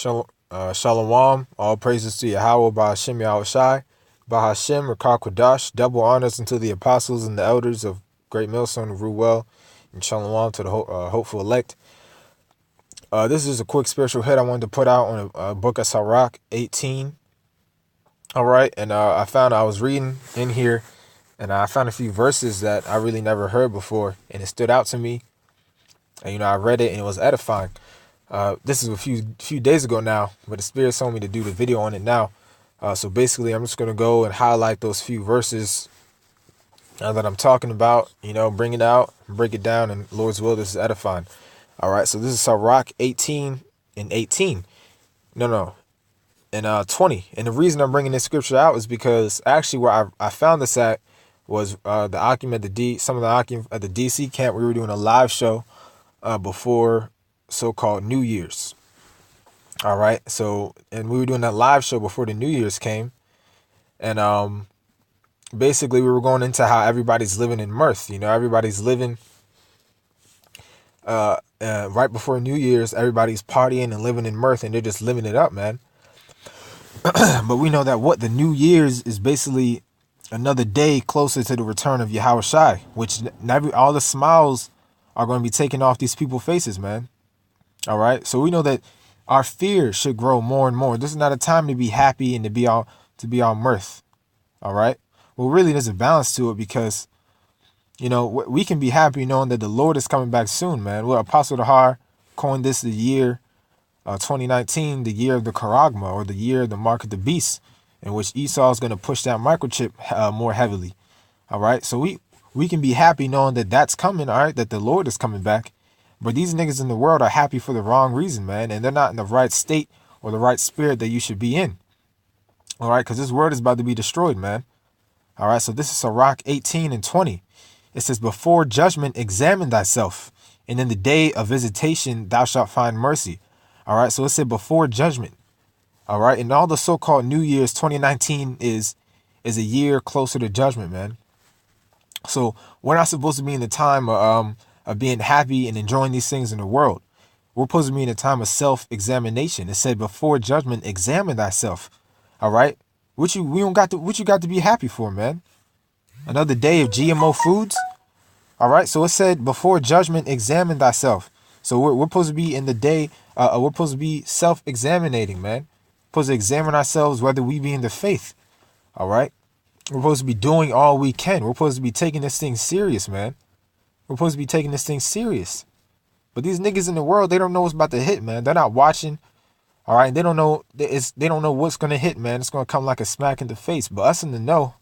Shalom, all praises to Yahweh, Bahashem Yahushai, Bahashem Rakah Kodash, double honors unto the apostles and the elders of Great Millstone who rule well, and Shalom to the hopeful elect. This is a quick spiritual hit I wanted to put out on a book of Sirach 18. All right, and I was reading in here, and I found a few verses that I really never heard before, and it stood out to me. And I read it and it was edifying. This is a few days ago now, but the Spirit told me to do the video on it now. So basically, I'm just going to go and highlight those few verses that I'm talking about, bring it out, break it down, and Lord's will, this is edifying. All right, so this is Sirach 18 and 18. And 20. And the reason I'm bringing this scripture out is because actually where I found this at was the Akim at some of the Akim at the DC camp. We were doing a live show before so-called New Year's. All right, and we were doing that live show before the New Year's came, and basically we were going into how everybody's living in mirth. Everybody's living right before New Year's, everybody's partying and living in mirth, and they're just living it up, man. But we know that what the New Year's is basically another day closer to the return of Yahushai, which all the smiles are going to be taken off these people's faces, man. All right, so we know that our fear should grow more and more. This is not a time to be happy and to be all mirth. All right, well, really, there's a balance to it because we can be happy knowing that the Lord is coming back soon, man. Well, Apostle Dahar coined this the year 2019, the year of the Karagma, or the year of the mark of the beast, in which Esau is going to push that microchip more heavily. All right, so we can be happy knowing that that's coming, all right, that the Lord is coming back. But these niggas in the world are happy for the wrong reason, man. And they're not in the right state or the right spirit that you should be in. All right, because this world is about to be destroyed, man. All right, so this is Sirach 18 and 20. It says, before judgment, examine thyself, and in the day of visitation, thou shalt find mercy. All right, so it said before judgment. All right, and all the so-called New Year's 2019 is a year closer to judgment, man. So we're not supposed to be in the time of being happy and enjoying these things in the world. We're supposed to be in a time of self-examination. It said before judgment, examine thyself. All right, what you got to be happy for, man? Another day of GMO foods. All right, so it said before judgment, examine thyself. So we're supposed to be in the day. We're supposed to be self-examining, man. We're supposed to examine ourselves whether we be in the faith. All right, we're supposed to be doing all we can. We're supposed to be taking this thing serious, man. We're supposed to be taking this thing serious. But these niggas in the world, they don't know what's about to hit, man. They're not watching. All right, they don't know. They don't know what's gonna hit, man. It's gonna come like a smack in the face. But us in the know,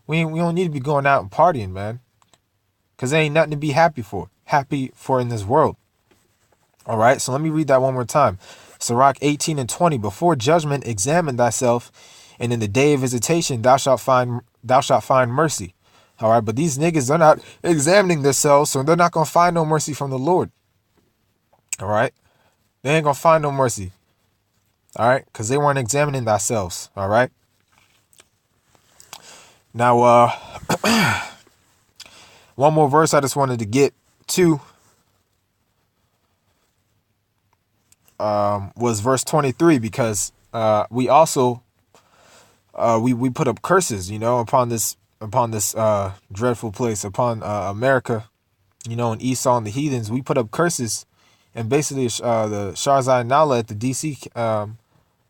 we don't need to be going out and partying, man. Cause there ain't nothing to be happy for in this world. All right, so let me read that one more time. Sirach 18 and 20. Before judgment, examine thyself, and in the day of visitation, thou shalt find mercy. All right, but these niggas, they're not examining themselves, so they're not gonna find no mercy from the Lord. All right, they ain't gonna find no mercy. All right, because they weren't examining themselves. All right. Now, one more verse I just wanted to get to was verse 23, because we also we put up curses, upon this dreadful place, upon America, and Esau and the heathens. We put up curses, and basically the Sharzai Nala at the DC,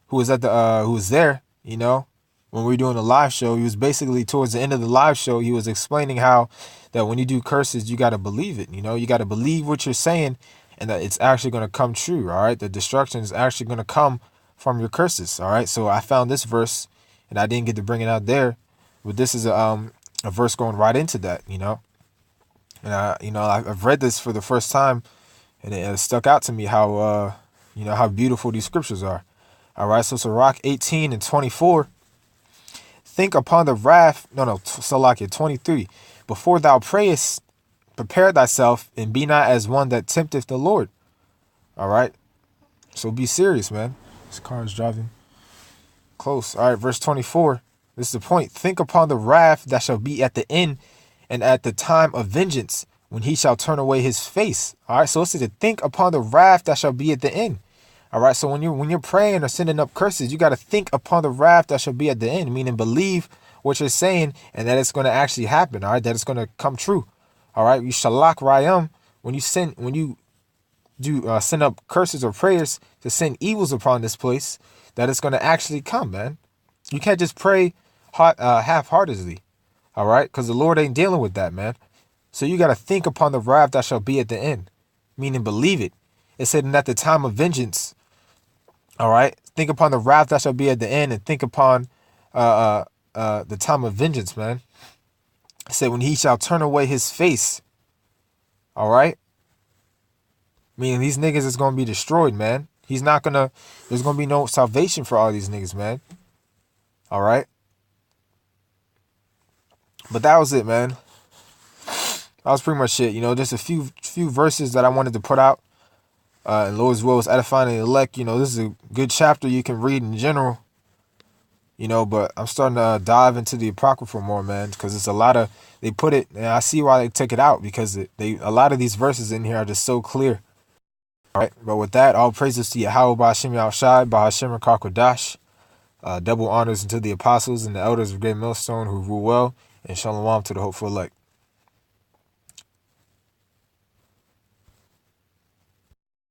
who was there, when we were doing the live show, he was basically towards the end of the live show, he was explaining how that when you do curses, you got to believe it. You got to believe what you're saying, and that it's actually going to come true. All right, the destruction is actually going to come from your curses. All right, so I found this verse, and I didn't get to bring it out there, but this is a verse going right into that. And I've read this for the first time, and it stuck out to me how how beautiful these scriptures are. All right, so Sirach 18 and 24. Think upon the wrath. Salakia 23. Before thou prayest, prepare thyself, and be not as one that tempteth the Lord. All right, so be serious, man. This car is driving close. All right, verse 24. This is the point. Think upon the wrath that shall be at the end, and at the time of vengeance, when he shall turn away his face. All right, so it's to think upon the wrath that shall be at the end. All right. So when you're praying or sending up curses, you got to think upon the wrath that shall be at the end, meaning believe what you're saying and that it's going to actually happen. All right. That it's going to come true. All right. You shalak rayam when you do send up curses or prayers to send evils upon this place, that it's going to actually come, man. You can't just pray half-heartedly. All right. Because the Lord ain't dealing with that, man. So you got to think upon the wrath that shall be at the end, meaning believe it. It said, and at the time of vengeance, all right, think upon the wrath that shall be at the end, and think upon the time of vengeance, man. It said, when he shall turn away his face, all right, meaning these niggas is going to be destroyed, man. There's going to be no salvation for all these niggas, man. All right. But that was it, man. That was pretty much it. You know, just a few verses that I wanted to put out. And Lord's will is edifying the elect. You know, this is a good chapter you can read in general. You know, but I'm starting to dive into the Apocrypha more, man, because it's a lot of, they put it, and I see why they took it out, because a lot of these verses in here are just so clear. All right, but with that, all praises to Yahweh, Ba'ashem Yahushai, Ba'ashem Kakodash. Double honors unto the apostles and the elders of Great Millstone who rule well, and shalom to the hopeful elect.